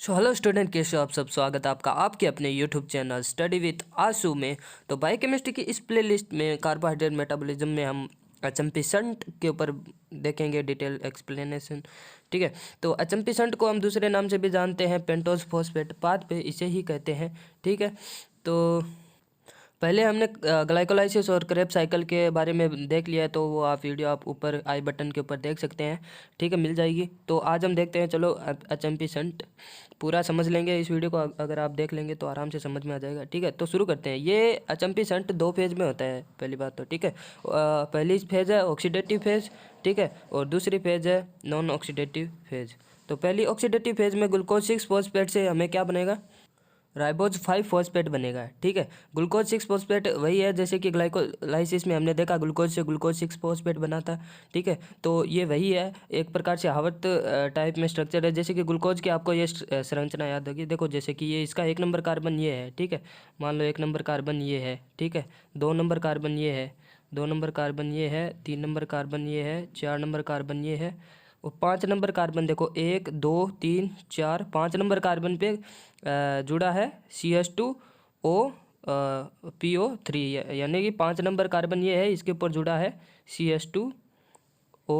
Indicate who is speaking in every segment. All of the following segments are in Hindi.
Speaker 1: हेलो स्टूडेंट, कैसे हो आप सब। स्वागत है आपका आपके अपने यूट्यूब चैनल स्टडी विथ आशु में। तो बायोकेमिस्ट्री की इस प्लेलिस्ट में कार्बोहाइड्रेट मेटाबॉलिज्म में हम एचएमपी-शंट के ऊपर देखेंगे डिटेल एक्सप्लेनेशन। ठीक है, तो एचएमपी-शंट को हम दूसरे नाम से भी जानते हैं, पेंटोज फॉस्फेट पाथ पे इसे ही कहते हैं। ठीक है, तो पहले हमने ग्लाइकोलाइसिस और क्रेब्स साइकिल के बारे में देख लिया है, तो वो आप वीडियो आप ऊपर आई बटन के ऊपर देख सकते हैं। ठीक है, मिल जाएगी। तो आज हम देखते हैं, चलो एचएमपी-शंट पूरा समझ लेंगे। इस वीडियो को अगर आप देख लेंगे तो आराम से समझ में आ जाएगा। ठीक है, तो शुरू करते हैं। ये एचएमपी-शंट दो फेज में होता है, पहली बात तो। ठीक है, पहली फेज है ऑक्सीडेटिव फेज। ठीक है, और दूसरी फेज है नॉन ऑक्सीडेटिव फेज। तो पहली ऑक्सीडेटिव फेज में ग्लूकोज 6 फॉस्फेट से हमें क्या बनेगा, राइबोज 5 फॉस्फेट बनेगा। ठीक है, ग्लूकोज 6 फॉस्फेट वही है जैसे कि ग्लाइकोलाइसिस में हमने देखा ग्लूकोज से ग्लूकोज 6 फॉस्फेट बना था। ठीक है, तो ये वही है, एक प्रकार से हावर्त टाइप में स्ट्रक्चर है। जैसे कि ग्लूकोज की आपको ये संरचना याद होगी। देखो, जैसे कि ये इसका 1 नंबर कार्बन ये है। ठीक है, मान लो 1 नंबर कार्बन ये है। ठीक है, 2 नंबर कार्बन ये है, 2 नंबर कार्बन ये है, 3 नंबर कार्बन ये है, 4 नंबर कार्बन ये है, और 5 नंबर कार्बन देखो 1 2 3 4 5 नंबर कार्बन पे जुड़ा है CH2O PO3, यानी कि 5 नंबर कार्बन ये है, इसके ऊपर जुड़ा है CH2O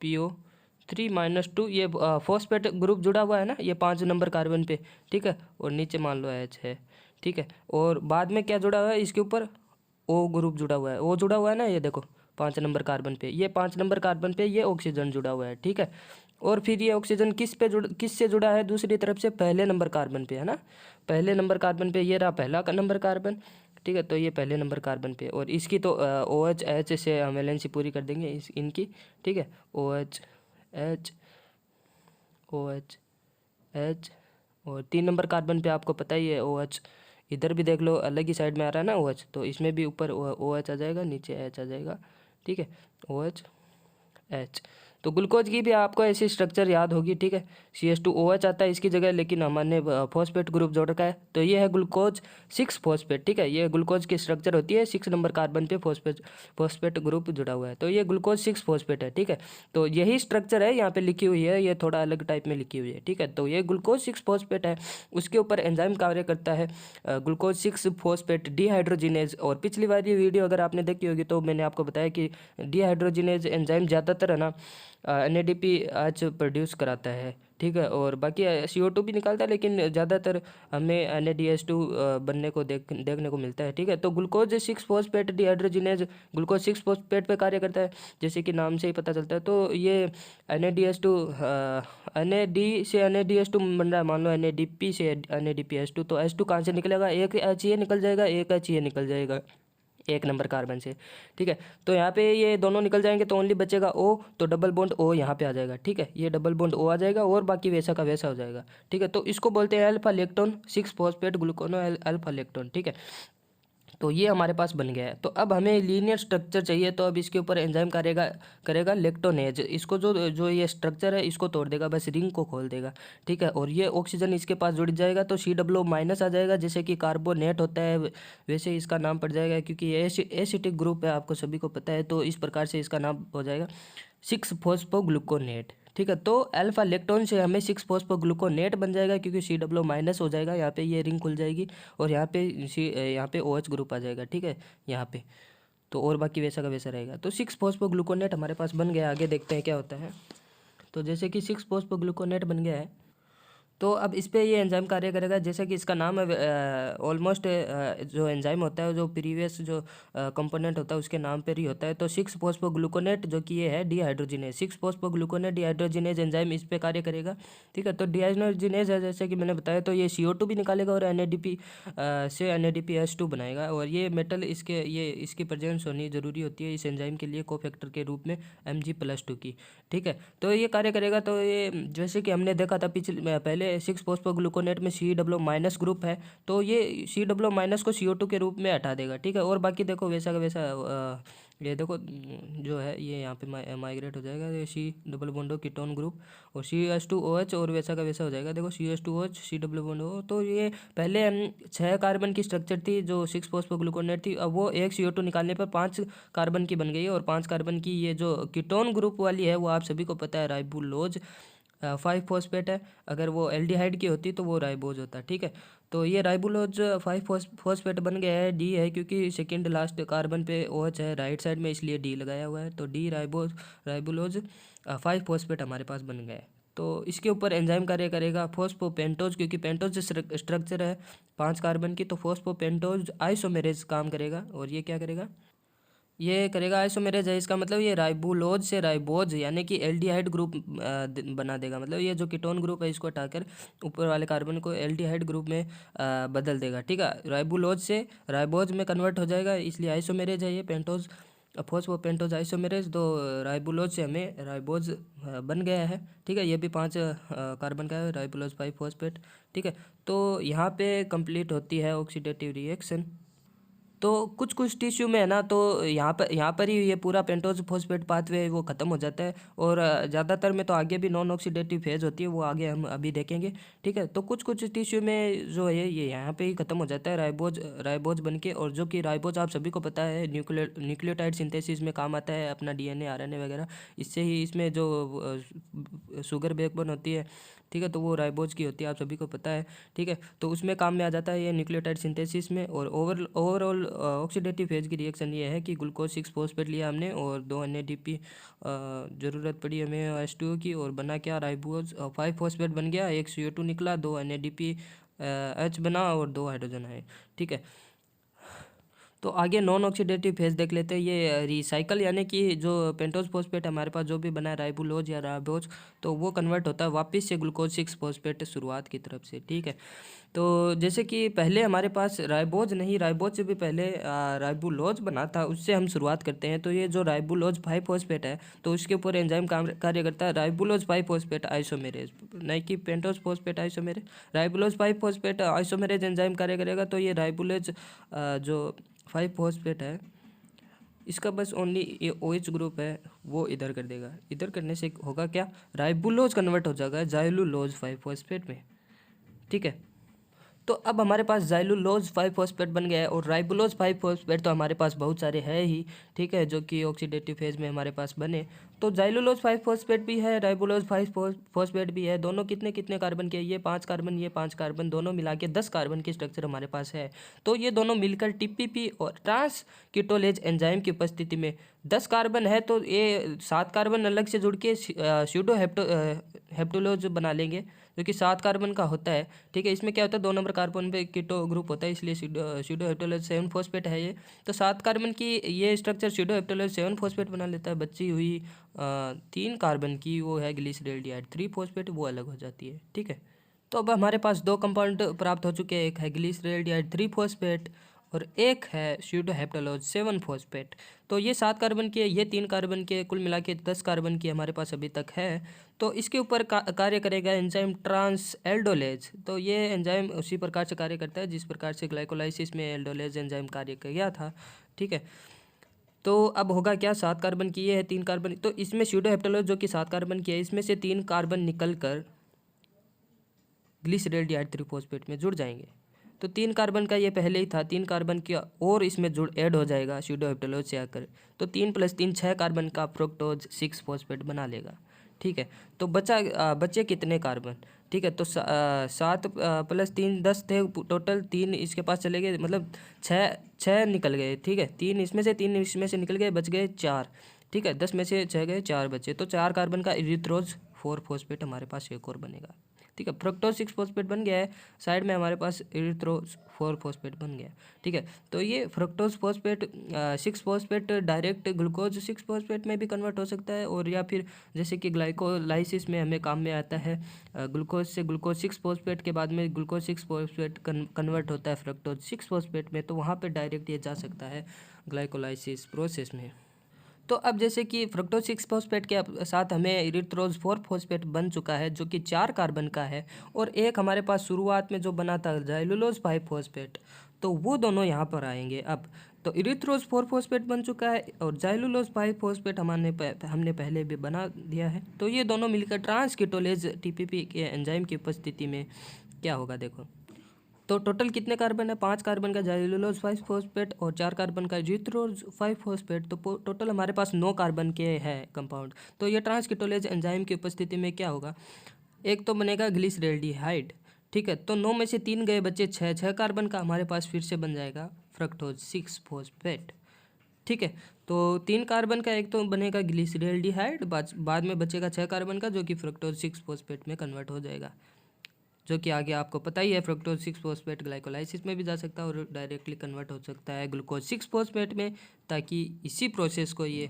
Speaker 1: PO3-2। ये फॉस्फेट ग्रुप जुड़ा हुआ है ना, ये 5 नंबर कार्बन पे। ठीक है, और नीचे मान लो H है। ठीक है, और बाद में क्या जुड़ा हुआ है इसके ऊपर, O ग्रुप जुड़ा हुआ है। O जुड़ा हुआ है ना, ये देखो 5 नंबर कार्बन पे, ये 5 नंबर कार्बन पे ये ऑक्सीजन जुड़ा हुआ है। ठीक है, और फिर ये ऑक्सीजन किस से जुड़ा है, दूसरी तरफ से पहले नंबर कार्बन पे, है ना। पहले नंबर कार्बन पे ये रहा पहला का नंबर कार्बन। ठीक है, तो ये पहले नंबर कार्बन पे, और इसकी तो OH से हम वैलेंसी पूरी कर देंगे इनकी। ठीक है, OH H OH H, और 3 नंबर कार्बन पे आपको पता ही है OH। इधर भी देख लो, अलग ही साइड में आ रहा है ना OH, तो इसमें भी ऊपर OH आ जाएगा, नीचे H आ जाएगा। ठीक है, OH H। तो ग्लूकोज की भी आपको ऐसी स्ट्रक्चर याद होगी। ठीक है, CH2OH आता है इसकी जगह, लेकिन हमने फॉस्फेट ग्रुप जोड़ रखा है, तो ये है ग्लूकोज 6 फॉस्फेट। ठीक है, ये ग्लूकोज की स्ट्रक्चर होती है, 6 नंबर कार्बन पे फॉस्फेट ग्रुप जुड़ा हुआ है, तो ये ग्लूकोज 6 फॉस्फेट है। ठीक है, तो यही स्ट्रक्चर है यहाँ पे लिखी हुई है, ये थोड़ा अलग टाइप में लिखी हुई है। ठीक है, तो ये ग्लूकोज 6 फॉस्फेट है, उसके ऊपर एंजाइम कार्य करता है ग्लूकोज 6 फॉस्फेट डिहाइड्रोजिनेज। और पिछली बार ये वीडियो अगर आपने देखी होगी तो मैंने आपको बताया कि डिहाइड्रोजिनेज एंजाइम ज़्यादातर है ना NADPH प्रोड्यूस कराता है। ठीक है, और बाकी CO2 भी निकालता है, लेकिन ज़्यादातर हमें NADH2 बनने को देखने को मिलता है। ठीक है, तो glucose 6 phosphate dehydrogenase glucose 6 phosphate पे कार्य करता है, जैसे कि नाम से ही पता चलता है। तो ये NADH2 NAD से NADH2 बन रहा है, मान लो NADP से NADPH2, तो H2 कहाँ से निकलेगा, एक H ये निकल जाएगा, एक H ये निकल जाएगा 1 नंबर कार्बन से। ठीक है, तो यहाँ पे ये दोनों निकल जाएंगे तो ओनली बचेगा O, तो डबल बॉन्ड O यहाँ पे आ जाएगा। ठीक है, ये डबल बॉन्ड O आ जाएगा, और बाकी वैसा का वैसा हो जाएगा। ठीक है, तो इसको बोलते हैं alpha lactone 6 phosphate glucono alpha lactone. ठीक है, तो ये हमारे पास बन गया है। तो अब हमें लीनियर स्ट्रक्चर चाहिए, तो अब इसके ऊपर एंजाइम करेगा लेक्टोनेज। इसको जो जो ये स्ट्रक्चर है इसको तोड़ देगा, बस रिंग को खोल देगा। ठीक है, और ये ऑक्सीजन इसके पास जुड़ जाएगा, तो COO- आ जाएगा, जैसे कि कार्बोनेट होता है वैसे इसका नाम पड़ जाएगा, क्योंकि ये एसिटिक ग्रुप है, आपको सभी को पता है, तो इस प्रकार से इसका नाम हो जाएगा 6 फॉस्फोग्लूकोनेट। ठीक है, तो अल्फा लेक्टोन से हमें 6 फॉस्फोग्लूकोनेट बन जाएगा, क्योंकि COO- हो जाएगा, यहाँ पे ये रिंग खुल जाएगी, और यहाँ पे OH ग्रुप आ जाएगा। ठीक है, यहाँ पे तो और बाकी वैसा का वैसा रहेगा। तो 6 फॉस्फोग्लूकोनेट हमारे पास बन गया। आगे देखते हैं क्या होता है। तो जैसे कि 6 फॉस्फोग्लूकोनेट बन गया है, तो अब इस पे ये एंजाइम कार्य करेगा, जैसे कि इसका नाम है ऑलमोस्ट जो एंजाइम होता है, जो प्रीवियस जो कंपोनेंट होता है उसके नाम पर ही होता है। तो 6 फॉस्फोग्लूकोनेट जो कि ये है डिहाइड्रोजिनेज, 6 फॉस्फोग्लूकोनेट डिहाइड्रोजिनेज एंजाइम इस पे कार्य करेगा। ठीक है, तो डिहाइड्रोजिनेज है जैसे कि मैंने बताया, तो ये CO2 भी निकालेगा, और NADP से NADPH2 बनाएगा, और ये मेटल इसकी प्रेजेंस होनी जरूरी होती है इस एंजाइम के लिए, कोफैक्टर के रूप में Mg+2 की। ठीक है, तो ये कार्य करेगा। तो ये जैसे कि हमने देखा था पहले 6 फॉस्फोग्लूकोनेट में COO- ग्रुप है, तो ये COO- को CO2 के रूप में हटा देगा। ठीक है, और बाकी देखो वैसा का वैसा ये देखो जो है ये यहाँ पे माइग्रेट हो जाएगा, ये C डबल बॉन्डो कीटोन ग्रुप, और CH2OH, और वैसा का वैसा हो जाएगा। देखो CH2OH C डबल बॉन्डो, तो ये पहले 6 कार्बन की स्ट्रक्चर थी जो 6 फॉस्फोग्लूकोनेट थी, अब वो एक CO2 निकालने पर 5 कार्बन की बन गई है, और 5 कार्बन की ये जो कीटोन ग्रुप वाली है वो आप सभी को पता है, राइबोलोज फाइव फॉस्फेट है, अगर वो एल्डिहाइड की होती तो वो राइबोज होता। ठीक है, तो ये राइबोलोज फाइव फॉस्फेट बन गया है। डी है क्योंकि सेकेंड लास्ट कार्बन पे OH है राइट साइड में, इसलिए डी लगाया हुआ है। तो डी राइबोलोज फाइव फॉस्फेट हमारे पास बन गया है। तो इसके ऊपर एंजाइम कार्य करेगा फॉस्फोपेंटोज, क्योंकि पेंटोज स्ट्रक्चर है 5 कार्बन की, तो फॉस्फोपेंटोज आइसोमेरेज काम करेगा। और ये क्या करेगा, ये करेगा आइसोमेरेज है, इसका मतलब ये राइबोलोज से राइबोज यानी कि एल्डिहाइड ग्रुप बना देगा। मतलब ये जो कीटोन ग्रुप है इसको हटाकर ऊपर वाले कार्बन को एल्डिहाइड ग्रुप में बदल देगा। ठीक है, राइबोलोज से राइबोज में कन्वर्ट हो जाएगा, इसलिए आइसोमेरेज है ये पेंटोज फॉस्फोपेंटोज आइसोमेरेज। तो राइबोलोज से हमें राइबोज बन गया है। ठीक है, ये भी 5 कार्बन का है, राइबोलोज 5 फॉस्फेट। ठीक है, तो यहाँ पे कंप्लीट होती है ऑक्सीडेटिव रिएक्शन। तो कुछ कुछ टिश्यू में है ना, तो यहाँ पर ही ये पूरा पेंटोज फॉस्फेट पाथवे वो ख़त्म हो जाता है। और ज़्यादातर में तो आगे भी नॉन ऑक्सीडेटिव फेज होती है, वो आगे हम अभी देखेंगे। ठीक है, तो कुछ कुछ टिश्यू में जो है ये यहाँ पे ही ख़त्म हो जाता है राइबोज बन के। और जो कि राइबोज आप सभी को पता है न्यूक्लियोटाइड सिंथेसिस में काम आता है, अपना DNA RNA वगैरह, इससे ही इसमें जो शुगर बैकबोन होती है। ठीक है, तो वो राइबोज की होती है, आप सभी को पता है। ठीक है, तो उसमें काम में आ जाता है ये न्यूक्लियोटाइड सिंथेसिस में। और ओवरऑल ऑक्सीडेटिव फेज की रिएक्शन ये है कि ग्लूकोज 6 फॉस्फेट लिया हमने और 2 NADP ज़रूरत पड़ी हमें H2O की, और बना क्या, राइबोज 5 फॉस्फेट बन गया, एक CO2 निकला, 2 NADP H बना और 2 हाइड्रोजन आए। ठीक है, तो आगे नॉन ऑक्सीडेटिव फेज देख लेते हैं। ये रिसाइकल यानी कि जो पेंटोज फॉस्फेट हमारे पास जो भी बना है राइबोलोज या राइबोज, तो वो कन्वर्ट होता है वापस से ग्लूकोज 6 फॉस्फेट शुरुआत की तरफ से। ठीक है, तो जैसे कि पहले हमारे पास राइबोज नहीं, राइबोज से भी पहले राइबोलोज बना था, उससे हम शुरुआत करते हैं। तो ये जो राइबोलोज 5 फॉस्फेट है, तो उसके ऊपर एंजाइम कार्य करता है राइबोलोज 5 फॉस्फेट आइसोमेरेज, नहीं कि pentose phosphate isomerase. राइबोलोज 5 phosphate isomerase enzyme कार्य करेगा। तो ये राइबोलोज जो 5 फॉस्फेट है, इसका बस ओनली ये OH ग्रुप है वो इधर कर देगा। इधर करने से होगा क्या, राइबोलोज कन्वर्ट हो जाएगा जाइलुलोज 5 फॉस्फेट में। ठीक है, तो अब हमारे पास जाइलुलोज 5 फॉस्फेट बन गया है। और राइबोलोज 5 फॉस्फेट तो हमारे पास बहुत सारे हैं ही। ठीक है, जो कि ऑक्सीडेटिव फेज में हमारे पास बने। तो जाइलुलोज 5 फॉस्फेट भी है, राइबोलोज 5 फॉस्फेट भी है। दोनों कितने कितने कार्बन के, ये 5 कार्बन ये 5 कार्बन, दोनों मिला के 10 कार्बन की स्ट्रक्चर हमारे पास है। तो ये दोनों मिलकर TPP और ट्रांस कीटोलेज एंजाइम की उपस्थिति में 10 कार्बन है, तो ये 7 कार्बन अलग से जुड़ के स्यूडो हेप्टोलोज बना लेंगे, जो कि 7 कार्बन का होता है। ठीक है, इसमें क्या होता है, 2 नंबर कार्बन पे कीटो ग्रुप होता है, इसलिए स्यूडो हेप्टोलोज 7 फॉस्फेट है ये। तो 7 कार्बन की ये स्ट्रक्चर स्यूडो हेप्टोलोज 7 फॉस्फेट बना लेता है। बची हुई 3 कार्बन की वो है ग्लिसरॉल्डिहाइड 3 फॉस्फेट, वो अलग हो जाती है। ठीक है, तो अब हमारे पास 2 कंपाउंड प्राप्त हो चुके हैं, एक है ग्लिसरॉल्डिहाइड 3 फॉस्फेट और एक है स्यूडो हेप्टोलोज 7 फॉस्फेट। तो ये 7 कार्बन के, ये 3 कार्बन के, कुल मिला के 10 कार्बन की हमारे पास अभी तक है। तो इसके ऊपर कार्य करेगा एंजाइम ट्रांस एल्डोलेज। तो ये एंजाइम उसी प्रकार से कार्य करता है जिस प्रकार से ग्लाइकोलाइसिस में एल्डोलेज एंजाइम कार्य किया था। ठीक है, तो अब होगा क्या, 7 कार्बन की ये है, 3 कार्बन, तो इसमें स्यूडो हेप्टोलोज जो कि 7 कार्बन की है, इसमें से 3 कार्बन निकल कर ग्लिसरॉल्डिहाइड 3 फॉस्फेट में जुड़ जाएंगे। तो 3 कार्बन का ये पहले ही था, 3 कार्बन की और इसमें जुड़ ऐड हो जाएगा स्यूडो हेप्टोलोज से आकर। तो 3 + 3 6 कार्बन का फ्रुक्टोज 6 फॉस्फेट बना लेगा। ठीक है, तो बचे कितने कार्बन। ठीक है, तो 7 + 3 10 थे टोटल, 3 इसके पास चले गए, मतलब 6 निकल गए। ठीक है, 3 इसमें से 3 इसमें से निकल गए, बच गए 4। ठीक है, 10 में से 6 गए, 4 बचे, तो 4 कार्बन का इरिथ्रोज 4 फॉस्फेट हमारे पास एक और बनेगा। ठीक है, फ्रक्टोज 6 फॉस्फेट बन गया है, साइड में हमारे पास इरिथ्रोज 4 फॉस्फेट बन गया। ठीक है, तो ये fructose phosphate 6 phosphate direct glucose 6 phosphate में भी कन्वर्ट हो सकता है, और या फिर जैसे कि ग्लाइकोलाइसिस में हमें काम में आता है, ग्लूकोज से ग्लूकोज 6 फॉस्फेट के बाद में ग्लूकोज 6 फॉस्फेट कन्वर्ट होता है फ्रक्टोज 6 फॉस्फेट में, तो वहाँ पर डायरेक्ट ये जा सकता है ग्लाइकोलाइसिस प्रोसेस में। तो अब जैसे कि फ्रक्टोज 6 फॉस्फेट के साथ हमें इरिथ्रोज 4 फॉस्फेट बन चुका है, जो कि 4 कार्बन का है, और एक हमारे पास शुरुआत में जो बना था जाइलुलोज 5 फॉस्फेट, तो वो दोनों यहाँ पर आएंगे अब। तो इरिथ्रोज 4 फॉस्फेट बन चुका है और जाइलुलोज 5 फॉस्फेट हमने पहले भी बना दिया है। तो ये दोनों मिलकर ट्रांस कीटोलेज TPP के एंजाइम की उपस्थिति में क्या होगा, देखो तो टोटल कितने कार्बन है? 5 कार्बन का ज़ैलुलोज 5 फॉस्फेट और 4 कार्बन का ज़िथ्रोज 5 फॉस्फेट। तो टोटल हमारे पास 9 कार्बन के है कंपाउंड। तो ये ट्रांसकीटोलेज एंजाइम की उपस्थिति में क्या होगा? एक तो बनेगा ग्लिसरेल्डिहाइड, ठीक है। तो 9 में से 3 गए, बच्चे 6 कार्बन का हमारे पास फिर से बन जाएगा फ्रक्टोज 6 फॉस्फेट, ठीक है। तो 3 कार्बन का एक तो बनेगा ग्लिसरेल्डिहाइड, बाद में बचेगा 6 कार्बन का, जो कि फ्रक्टोज 6 फॉस्फेट में कन्वर्ट हो जाएगा, जो कि आगे आपको पता ही है फ्रक्टोज 6 फॉस्फेट ग्लाइकोलाइसिस में भी जा सकता है और डायरेक्टली कन्वर्ट हो सकता है ग्लूकोज 6 फॉस्फेट में, ताकि इसी प्रोसेस को ये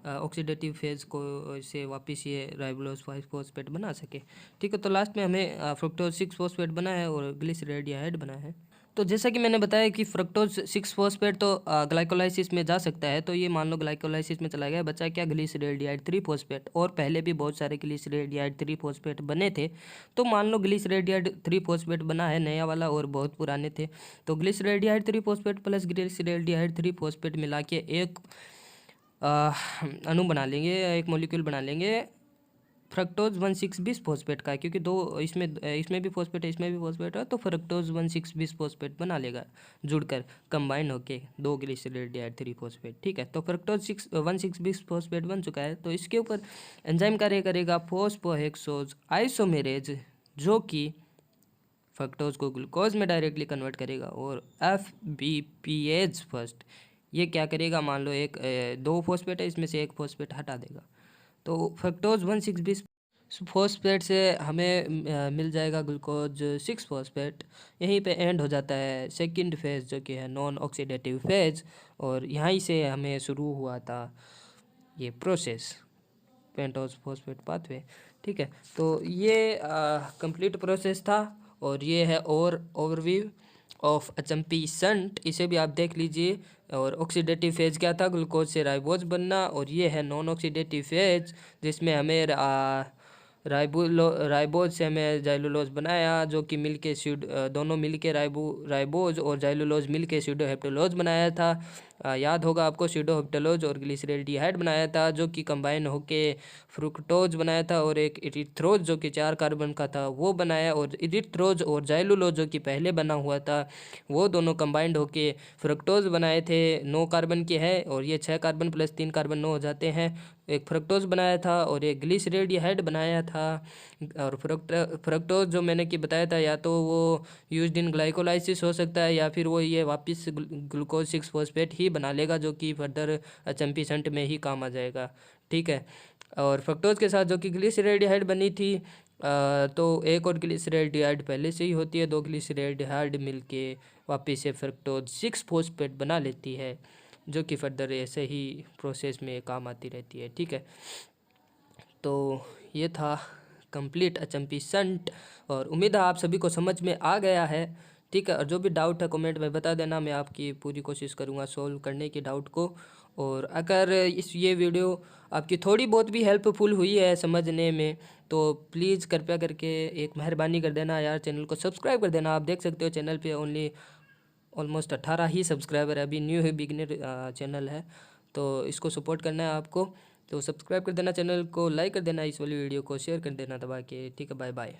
Speaker 1: ऑक्सीडेटिव फेज को से वापस ये राइबोलोज 5 फॉस्फेट बना सके, ठीक है। तो लास्ट में हमें फ्रक्टोज 6 फॉस्फेट बना है और ग्लिसरेल्डिहाइड बना है। तो जैसा कि मैंने बताया कि फ्रक्टोज 6 फॉस्फेट तो ग्लाइकोलाइसिस में जा सकता है, तो ये मान लो ग्लाइकोलाइसिस में चला गया, बचा क्या? Glyceraldehyde 3 phosphate. और पहले भी बहुत सारे ग्लिसरेल्डिहाइड 3 फॉस्फेट बने थे, तो मान लो ग्लिसरेल्डिहाइड 3 फॉस्फेट बना है नया वाला और बहुत पुराने थे, तो glyceraldehyde 3 phosphate plus glyceraldehyde 3 phosphate मिला के एक अणु बना लेंगे, एक मॉलिक्यूल बना लेंगे फ्रक्टोज 1,6-20 फॉस्फेट का, क्योंकि दो इसमें भी फॉस्फेट है, इसमें भी फॉस्फेट है, तो फ्रक्टोज 1,6-20 फॉस्फेट बना लेगा जुड़कर, कंबाइन होके 2 ग्लिसरेल्डिहाइड 3 फॉस्फेट, ठीक है। तो फ्रक्टोज 1,6-20 फॉस्फेट बन चुका है। तो इसके ऊपर एंजाइम कार्य करेगा फॉस्फोहेक्सोज आइसोमेरेज, जो कि फ्रक्टोज को ग्लूकोज में डायरेक्टली कन्वर्ट करेगा, और FBPase फर्स्ट ये क्या करेगा? मान लो एक 2 फॉस्फेट है, इसमें से एक फॉस्फेट हटा देगा, तो फ्रक्टोज 1,6-20 फॉस्फेट से हमें मिल जाएगा ग्लूकोज 6 फॉस्फेट। यहीं पे एंड हो जाता है सेकंड फेज, जो कि है नॉन ऑक्सीडेटिव फेज, और यहीं से हमें शुरू हुआ था ये प्रोसेस पेंटोज फॉस्फेट पाथवे, ठीक है। तो ये कंप्लीट प्रोसेस था, और ये है ओवरव्यू ऑफ अचम्पी संट, इसे भी आप देख लीजिए। और ऑक्सीडेटिव फेज क्या था? ग्लूकोज से राइबोज बनना। और ये है नॉन ऑक्सीडेटिव फेज, जिसमें हमें राइबोज से हमें ज़ैलुलोज बनाया, जो कि मिलके दोनों मिलके राइबोज और ज़ैलुलोज मिलके स्यूडोहेप्टेलोज बनाया था। याद होगा आपको, स्यूडोहेप्टेलोज और ग्लिसरेल्डिहाइड बनाया था, जो कि कंबाइन होके फ्रुक्टोज बनाया था, और एक इरिथ्रोज जो कि 4 कार्बन का था वो बनाया, और इरिथ्रोज और ज़ैलुलोज जो कि पहले बना हुआ था वो दोनों कंबाइंड होके फ्रक्टोज बनाए थे। 9 कार्बन के हैं, और ये 6 कार्बन प्लस 3 कार्बन 9 हो जाते हैं। एक फ्रक्टोज बनाया था और एक ग्लिसरेल्डिहाइड बनाया था। और फ्रक्टोज जो मैंने कि बताया था, या तो वो यूज्ड इन ग्लाइकोलाइसिस हो सकता है, या फिर वो ये वापस ग्लूकोज 6 फॉस्फेट ही बना लेगा, जो कि फर्दर अचम्पी संट में ही काम आ जाएगा, ठीक है। और फ्रक्टोज के साथ जो कि ग्लिसरेल्डिहाइड बनी थी, तो एक और ग्लिसरेल्डिहाइड पहले से ही होती है, 2 ग्लिसरेल्डिहाइड मिलके वापस से फ्रक्टोज 6 फॉस्फेट बना लेती है, जो कि फर्दर ऐसे ही प्रोसेस में काम आती रहती है, ठीक है। तो ये था कंप्लीट अचम्पी संट, और उम्मीद है आप सभी को समझ में आ गया है, ठीक है। और जो भी डाउट है कमेंट में बता देना, मैं आपकी पूरी कोशिश करूँगा सॉल्व करने की डाउट को। और अगर ये वीडियो आपकी थोड़ी बहुत भी हेल्पफुल हुई है समझने में, तो प्लीज़ कृपया करके एक मेहरबानी कर देना यार, चैनल को सब्सक्राइब कर देना। आप देख सकते हो चैनल पे ओनली ऑलमोस्ट 18 ही सब्सक्राइबर है, अभी न्यू है, बिगिनर चैनल है, तो इसको सपोर्ट करना है आपको। तो सब्सक्राइब कर देना, चैनल को लाइक कर देना, इस वाली वीडियो को शेयर कर देना दबा के, ठीक है। Bye bye.